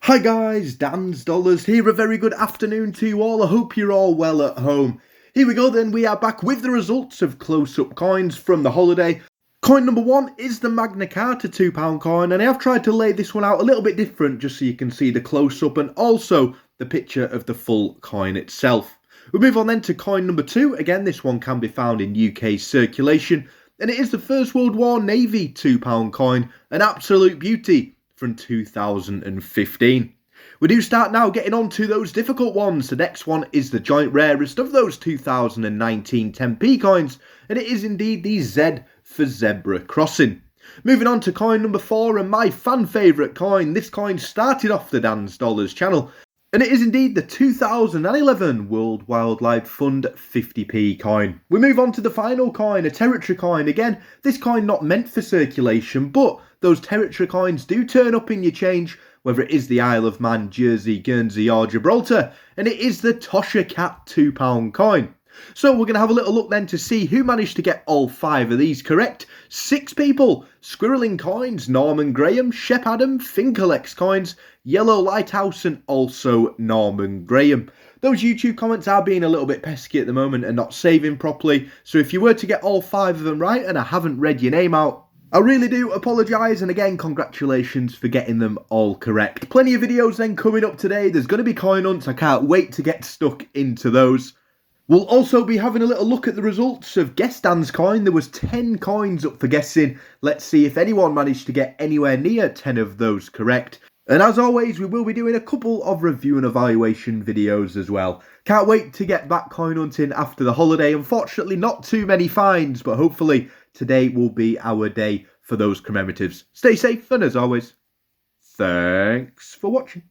Hi guys, Dan's Dollars here. A very good afternoon to you all. I hope you're all well at home. Here we go then, we are back with the results of close-up coins from the holiday. Coin number one is the Magna Carta £2 coin, and I have tried to lay this one out a little bit different just so you can see the close-up and also the picture of the full coin itself. We move on then to coin number two. Again, this one can be found in UK circulation, and it is the First World War Navy £2 coin, an absolute beauty from 2015. We do start now getting on to those difficult ones. The next one is the joint rarest of those 2019 10p coins, and it is indeed the Z for Zebra Crossing. Moving on to coin number four, and my fan favourite coin. This coin started off the Dan's Dollars channel, and it is indeed the 2011 World Wildlife Fund 50p coin. We move on to the final coin, a territory coin. Again, this coin not meant for circulation, but those territory coins do turn up in your change, whether it is the Isle of Man, Jersey, Guernsey or Gibraltar, and it is the Tosha Cat £2 coin. So we're going to have a little look then to see who managed to get all five of these correct. 6 people: Squirreling Coins, Norman Graham, Shep Adam, Fincolex Coins, Yellow Lighthouse and also Norman Graham. Those YouTube comments are being a little bit pesky at the moment and not saving properly, so if you were to get all 5 of them right and I haven't read your name out, I really do apologise, and again, congratulations for getting them all correct. Plenty of videos then coming up today. There's going to be coin hunts. I can't wait to get stuck into those. We'll also be having a little look at the results of Guess Dan's coin. There was 10 coins up for guessing. Let's see if anyone managed to get anywhere near 10 of those correct. And as always, we will be doing a couple of review and evaluation videos as well. Can't wait to get back coin hunting after the holiday. Unfortunately, not too many finds, but hopefully today will be our day for those commemoratives. Stay safe, and as always, thanks for watching.